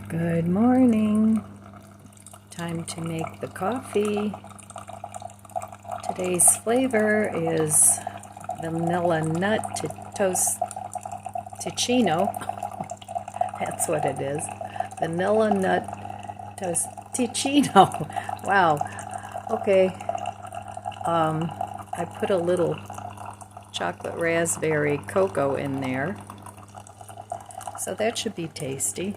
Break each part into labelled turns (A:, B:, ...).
A: Good morning. Time to make the coffee. Today's flavor is vanilla nut toast ticino. That's what it is. Vanilla nut toast ticino. Wow. Okay. I put a little chocolate raspberry cocoa in there. So that should be tasty.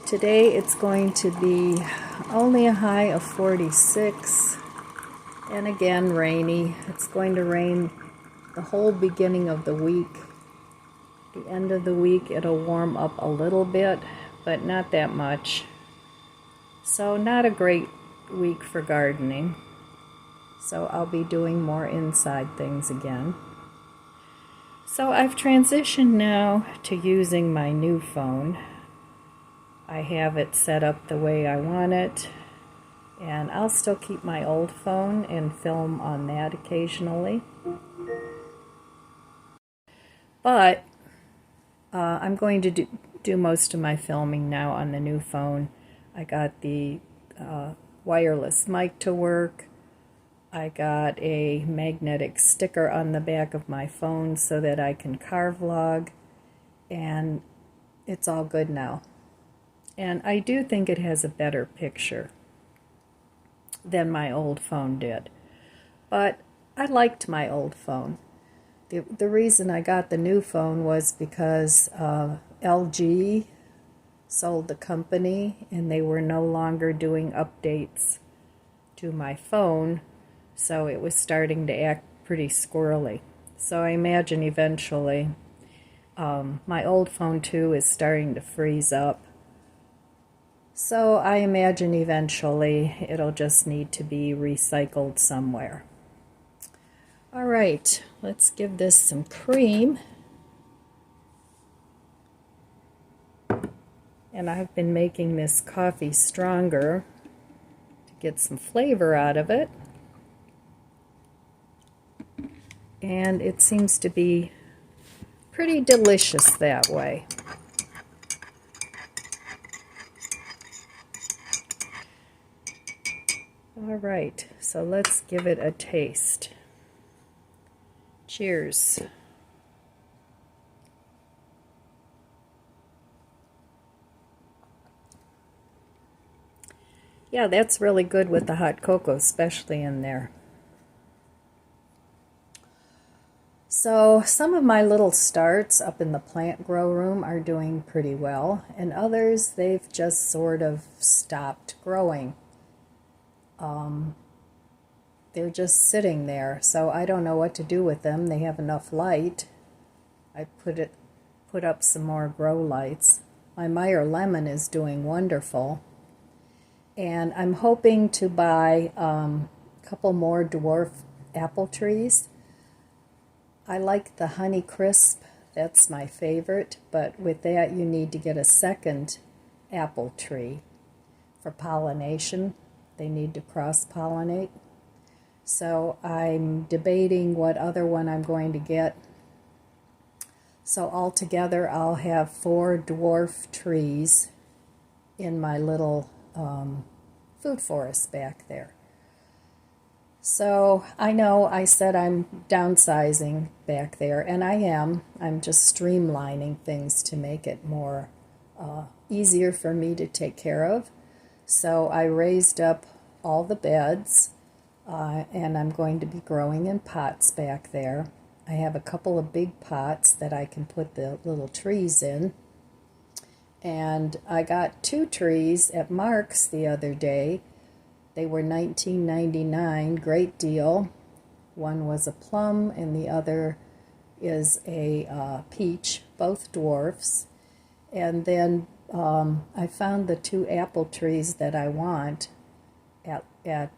A: Today it's going to be only a high of 46 and again rainy. It's going to rain the whole beginning of the week. The end of the week it'll warm up a little bit, but not that much. So not a great week for gardening. So I'll be doing more inside things again. So I've transitioned now to using my new phone. I have it set up the way I want it, and I'll still keep my old phone and film on that occasionally. But I'm going to do most of my filming now on the new phone. I got the wireless mic to work. I got a magnetic sticker on the back of my phone so that I can car vlog, and it's all good now. And I do think it has a better picture than my old phone did. But I liked my old phone. The reason I got the new phone was because LG sold the company and they were no longer doing updates to my phone, so it was starting to act pretty squirrely. So I imagine eventually my old phone too is starting to freeze up. So I imagine eventually it'll just need to be recycled somewhere. All right, let's give this some cream. And I've been making this coffee stronger to get some flavor out of it. And it seems to be pretty delicious that way. All right, so let's give it a taste. Cheers. Yeah, that's really good with the hot cocoa, especially in there. So some of my little starts up in the plant grow room are doing pretty well, and others, they've just sort of stopped growing. They're just sitting there, so I don't know what to do with them. They have enough light. I put up some more grow lights. My Meyer lemon is doing wonderful, and I'm hoping to buy a couple more dwarf apple trees. I like the Honey Crisp, that's my favorite, but with that you need to get a second apple tree for pollination. They need to cross-pollinate. So I'm debating what other one I'm going to get. So altogether I'll have 4 dwarf trees in my little food forest back there. So I know I said I'm downsizing back there, and I am. I'm just streamlining things to make it more easier for me to take care of. So I raised up all the beds, and I'm going to be growing in pots back there. I have a couple of big pots that I can put the little trees in. And I got 2 trees at Mark's the other day. They were $19.99, great deal. One was a plum and the other is a peach, both dwarfs. And then I found the 2 apple trees that I want at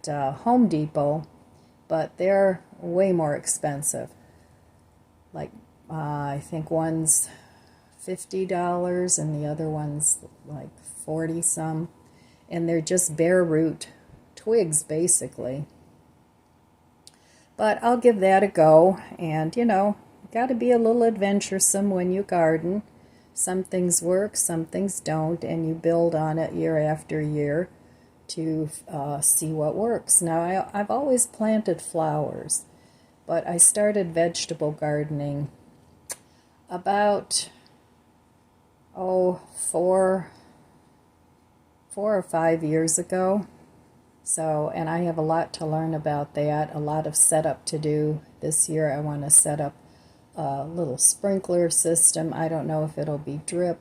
A: Home Depot, but they're way more expensive. Like I think one's $50 and the other one's like 40 some, and they're just bare root twigs basically. But I'll give that a go, and you know, got to be a little adventuresome when you garden. Some things work, some things don't, and you build on it year after year to see what works. Now, I've always planted flowers, but I started vegetable gardening about, four or 5 years ago. So, and I have a lot to learn about that, a lot of setup to do. This year I want to set up a little sprinkler system. I don't know if it'll be drip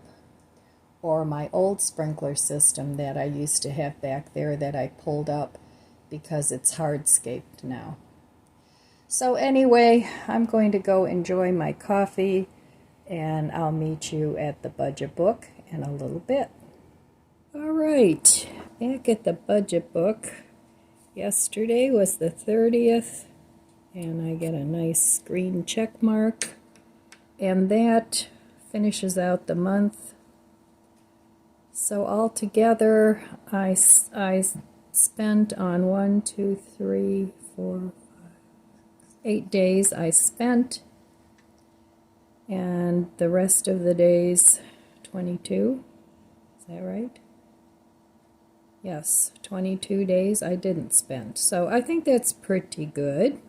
A: or my old sprinkler system that I used to have back there that I pulled up because it's hardscaped now. So anyway, I'm going to go enjoy my coffee, and I'll meet you at the budget book in a little bit. All right, back at the budget book. Yesterday was the 30th, and I get a nice green check mark, and that finishes out the month. So altogether, I spent on 1, 2, 3, 4, 5, 8 days I spent, and the rest of the days, 22, is that right? Yes, 22 days I didn't spend. So I think that's pretty good.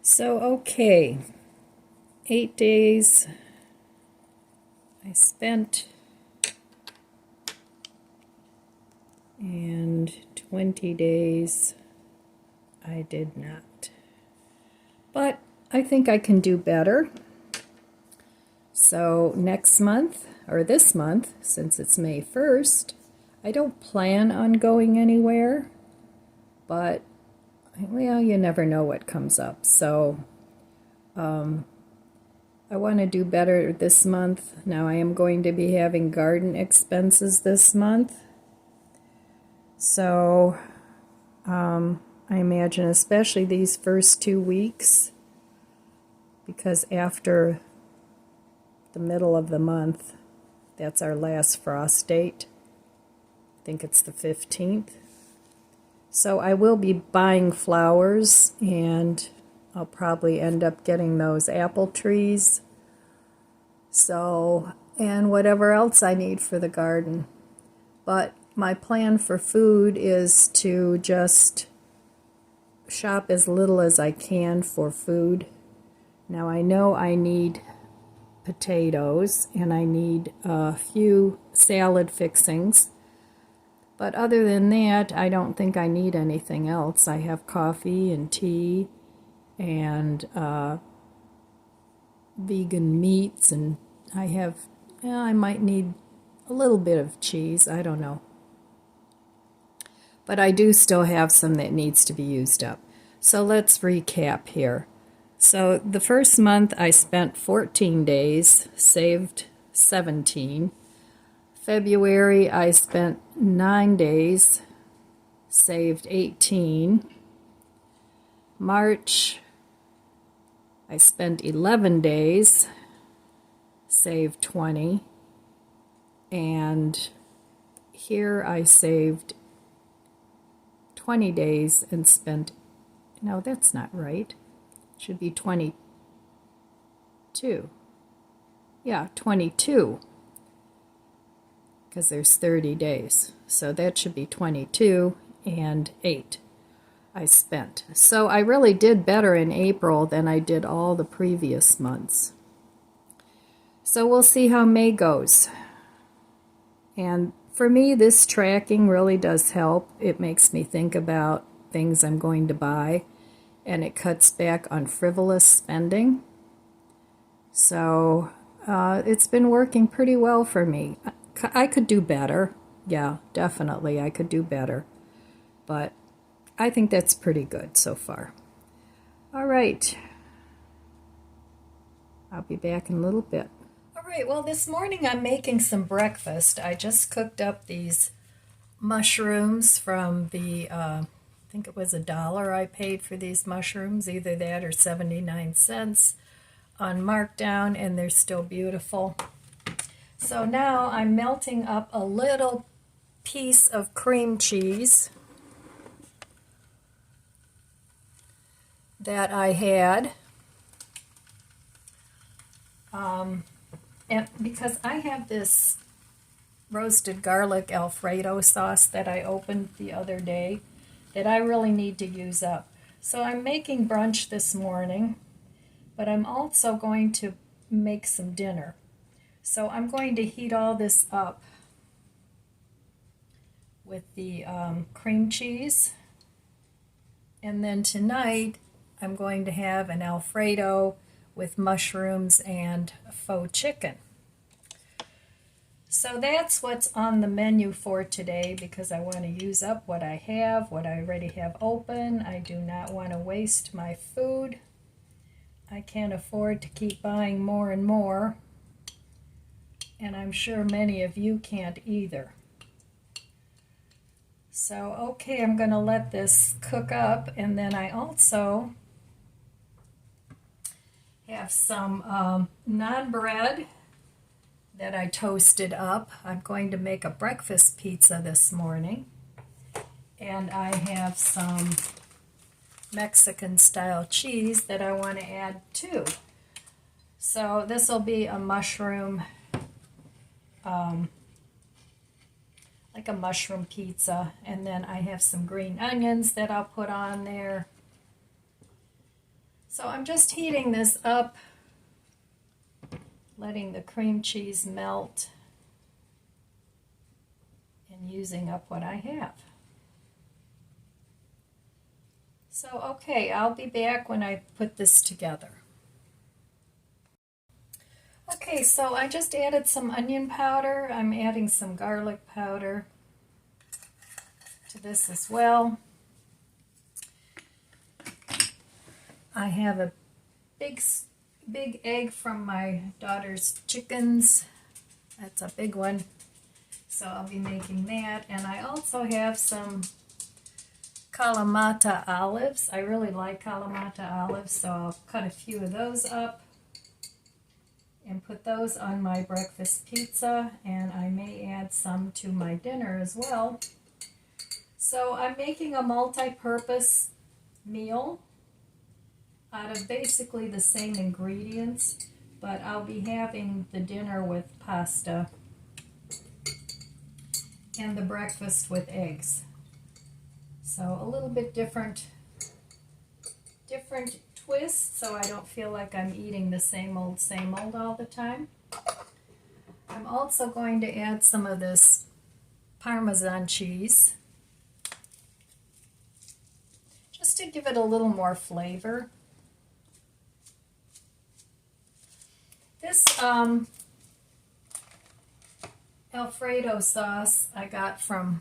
A: So, okay, 8 days I spent, and 20 days I did not. But I think I can do better. So next month, or this month, since it's May 1st, I don't plan on going anywhere, but, well, you never know what comes up. So I want to do better this month. Now I am going to be having garden expenses this month. So I imagine especially these first 2 weeks, because after the middle of the month, that's our last frost date. I think it's the 15th. So I will be buying flowers, and I'll probably end up getting those apple trees. So, and whatever else I need for the garden. But my plan for food is to just shop as little as I can for food. Now I know I need potatoes, and I need a few salad fixings, but other than that I don't think I need anything else. I have coffee and tea and vegan meats, and I might need a little bit of cheese, I don't know, but I do still have some that needs to be used up. So let's recap here. So the first month I spent 14 days, saved 17. February I spent 9 days, saved 18. March I spent 11 days, saved 20. And here I saved 20 days and spent, no, that's not right. Should be 22. Yeah, 22. Because there's 30 days. So that should be 22 and 8 I spent. So I really did better in April than I did all the previous months. So we'll see how May goes. And for me, this tracking really does help. It makes me think about things I'm going to buy, and it cuts back on frivolous spending. So it's been working pretty well for me. I could do better. Yeah, definitely I could do better. But I think that's pretty good so far. All right. I'll be back in a little bit. All right, well, this morning I'm making some breakfast. I just cooked up these mushrooms from the I think it was $1 I paid for these mushrooms, either that or 79 cents on markdown, and they're still beautiful. So now I'm melting up a little piece of cream cheese that I had. And because I have this roasted garlic Alfredo sauce that I opened the other day that I really need to use up. So I'm making brunch this morning, but I'm also going to make some dinner. So I'm going to heat all this up with the cream cheese. And then tonight I'm going to have an Alfredo with mushrooms and faux chicken. So that's what's on the menu for today because I want to use up what I have, what I already have open. I do not want to waste my food. I can't afford to keep buying more and more, and I'm sure many of you can't either. So, okay, I'm going to let this cook up, and then I also have some naan bread that I toasted up. I'm going to make a breakfast pizza this morning, and I have some Mexican style cheese that I want to add too. So this will be a mushroom, like a mushroom pizza, and then I have some green onions that I'll put on there. So I'm just heating this up, letting the cream cheese melt and using up what I have. So okay, I'll be back when I put this together. Okay, so I just added some onion powder. I'm adding some garlic powder to this as well. I have a big egg from my daughter's chickens. That's a big one. So I'll be making that. And I also have some Kalamata olives. I really like Kalamata olives, so I'll cut a few of those up and put those on my breakfast pizza, and I may add some to my dinner as well. So I'm making a multi-purpose meal out of basically the same ingredients, but I'll be having the dinner with pasta and the breakfast with eggs. So a little bit different twist, so I don't feel like I'm eating the same old all the time. I'm also going to add some of this Parmesan cheese, just to give it a little more flavor. This Alfredo sauce I got from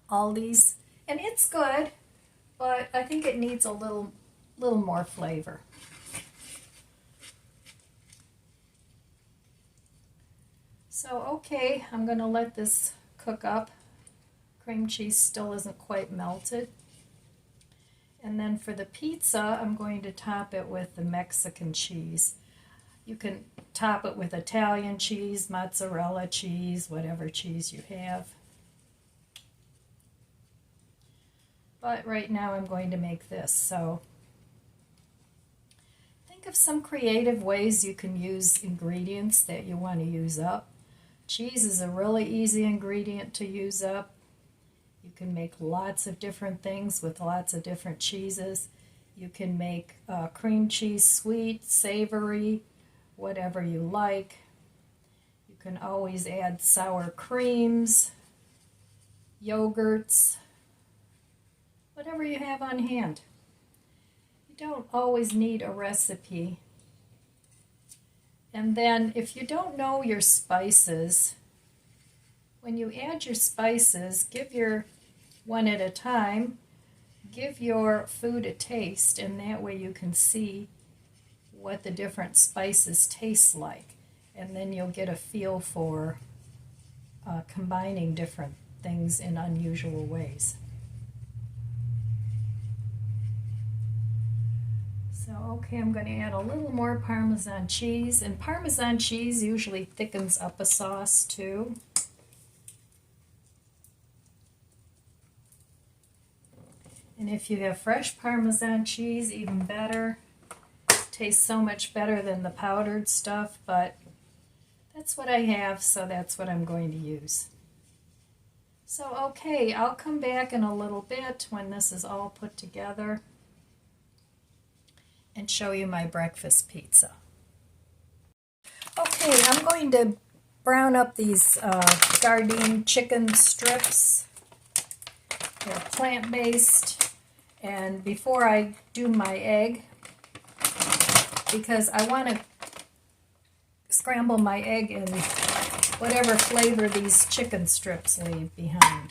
A: Aldi's, and it's good, but I think it needs a little more flavor. So okay, I'm going to let this cook up. Cream cheese still isn't quite melted. And then for the pizza, I'm going to top it with the Mexican cheese. You can top it with Italian cheese, mozzarella cheese, whatever cheese you have. But right now I'm going to make this. So think of some creative ways you can use ingredients that you want to use up. Cheese is a really easy ingredient to use up. You can make lots of different things with lots of different cheeses. You can make cream cheese sweet, savory, whatever you like. You can always add sour creams, yogurts, whatever you have on hand. You don't always need a recipe. And then if you don't know your spices, when you add your spices, give your one at a time, give your food a taste, and that way you can see what the different spices taste like. And then you'll get a feel for combining different things in unusual ways. So, okay, I'm going to add a little more Parmesan cheese, and Parmesan cheese usually thickens up a sauce too. And if you have fresh Parmesan cheese, even better. tastes so much better than the powdered stuff, but that's what I have, so that's what I'm going to use. So, okay, I'll come back in a little bit when this is all put together and show you my breakfast pizza. Okay, I'm going to brown up these Gardein chicken strips. They're plant-based, and before I do my egg, because I want to scramble my egg in whatever flavor these chicken strips leave behind.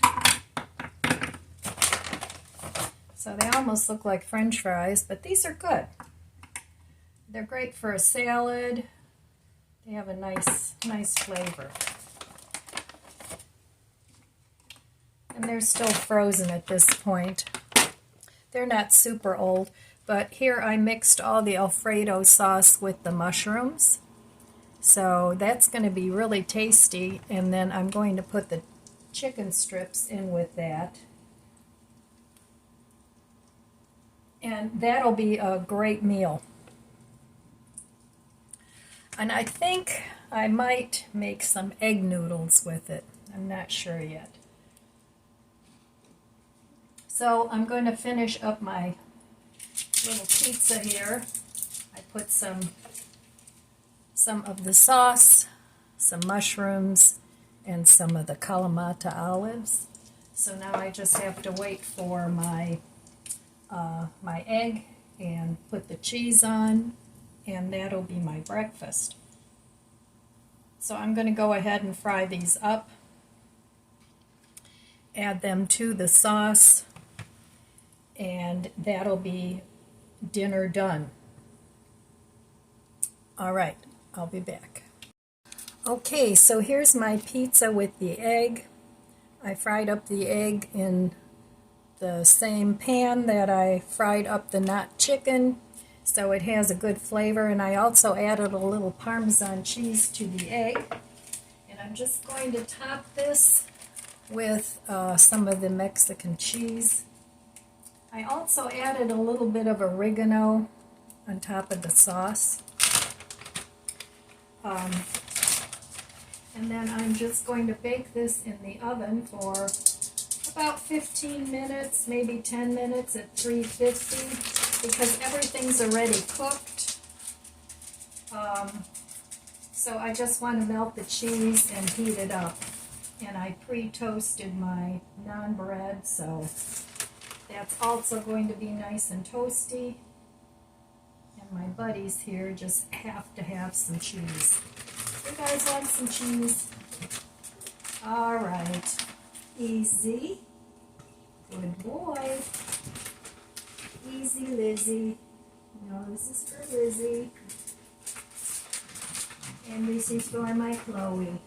A: So they almost look like French fries, but these are good. They're great for a salad. They have a nice flavor. And they're still frozen at this point. They're not super old, but here I mixed all the Alfredo sauce with the mushrooms. So that's going to be really tasty, and then I'm going to put the chicken strips in with that. And that'll be a great meal. And I think I might make some egg noodles with it. I'm not sure yet. So I'm going to finish up my little pizza here. I put some of the sauce, some mushrooms, and some of the Kalamata olives. So now I just have to wait for my my egg and put the cheese on, and that'll be my breakfast. So I'm going to go ahead and fry these up, add them to the sauce, and that'll be dinner done. All right, I'll be back. Okay, so here's my pizza with the egg. I fried up the egg in the same pan that I fried up the not chicken, so it has a good flavor, and I also added a little Parmesan cheese to the egg. And I'm just going to top this with some of the Mexican cheese. I also added a little bit of oregano on top of the sauce. And then I'm just going to bake this in the oven for about 15 minutes, maybe 10 minutes at 350, because everything's already cooked. So I just want to melt the cheese and heat it up. And I pre-toasted my naan bread, so that's also going to be nice and toasty. And my buddies here just have to have some cheese. You guys want some cheese? All right. Easy. Good boy. Easy, Lizzie. No, this is for Lizzie. And this is for my Chloe.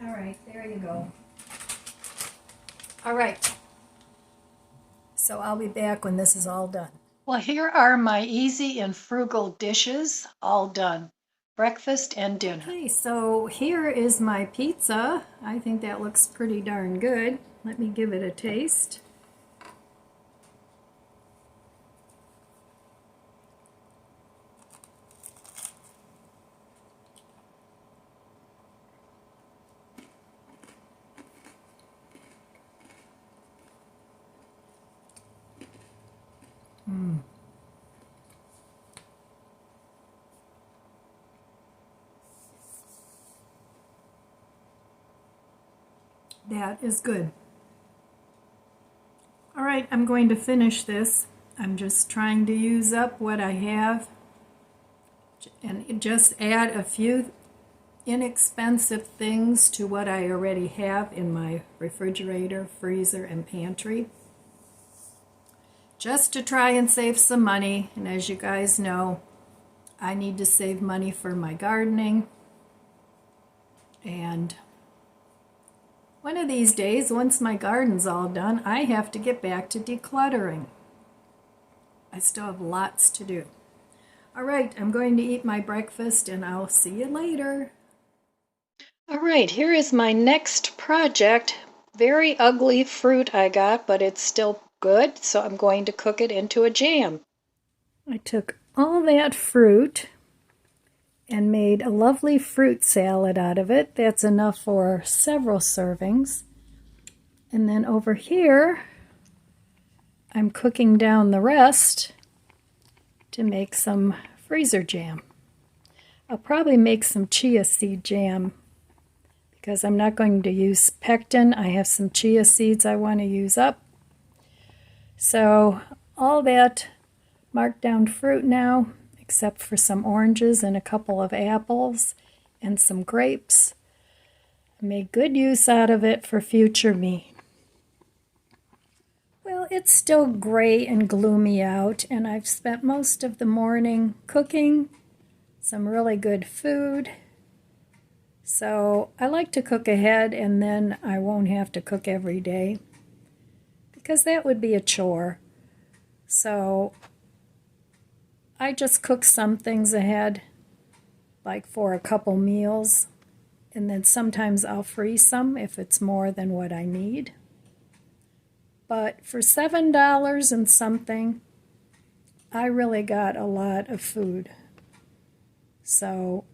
A: All right, there you go. All right. So I'll be back when this is all done. Well, here are my easy and frugal dishes, all done. Breakfast and dinner. Okay, so here is my pizza. I think that looks pretty darn good. Let me give it a taste. That is good. All right, I'm going to finish this. I'm just trying to use up what I have and just add a few inexpensive things to what I already have in my refrigerator, freezer, and pantry, just to try and save some money. And as you guys know, I need to save money for my gardening, and one of these days, once my garden's all done, I have to get back to decluttering. I still have lots to do. All right, I'm going to eat my breakfast, and I'll see you later. All right, here is my next project. Very ugly fruit I got, but it's still good, so I'm going to cook it into a jam. I took all that fruit and made a lovely fruit salad out of it. That's enough for several servings. And then over here, I'm cooking down the rest to make some freezer jam. I'll probably make some chia seed jam because I'm not going to use pectin. I have some chia seeds I want to use up. So all that marked down fruit now, except for some oranges and a couple of apples and some grapes. I made good use out of it for future me. Well, it's still gray and gloomy out, and I've spent most of the morning cooking some really good food. So I like to cook ahead, and then I won't have to cook every day, because that would be a chore. So I just cook some things ahead, like for a couple meals, and then sometimes I'll freeze some if it's more than what I need. But for $7 and something, I really got a lot of food. So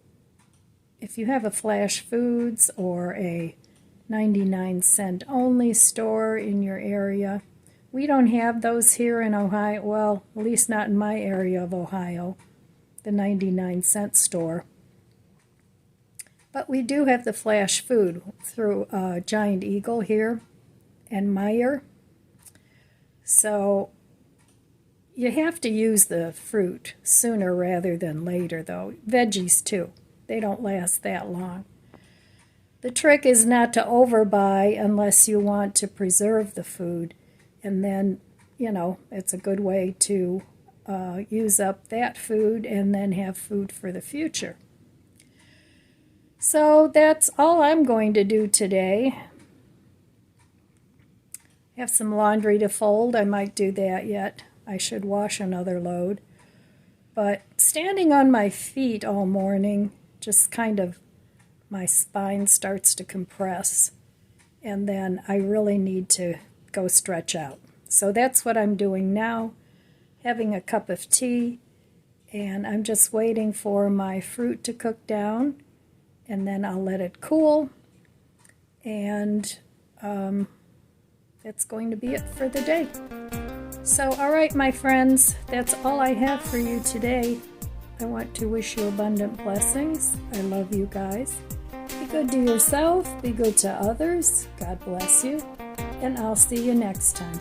A: if you have a Flash Foods or a 99-cent only store in your area, we don't have those here in Ohio. Well, at least not in my area of Ohio, the 99-cent store. But we do have the Flash Food through Giant Eagle here and Meijer. So you have to use the fruit sooner rather than later, though. Veggies, too. They don't last that long. The trick is not to overbuy unless you want to preserve the food. And then, you know, it's a good way to use up that food and then have food for the future. So that's all I'm going to do today. I have some laundry to fold. I might do that yet. I should wash another load. But standing on my feet all morning, just kind of, my spine starts to compress. And then I really need to go stretch out. So that's what I'm doing now, having a cup of tea, and I'm just waiting for my fruit to cook down, and then I'll let it cool, and that's going to be it for the day. So, all right, my friends, that's all I have for you today. I want to wish you abundant blessings. I love you guys. Be good to yourself, be good to others. God bless you, and I'll see you next time.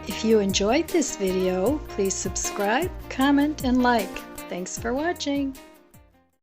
A: If you enjoyed this video, please subscribe, comment, and like. Thanks for watching.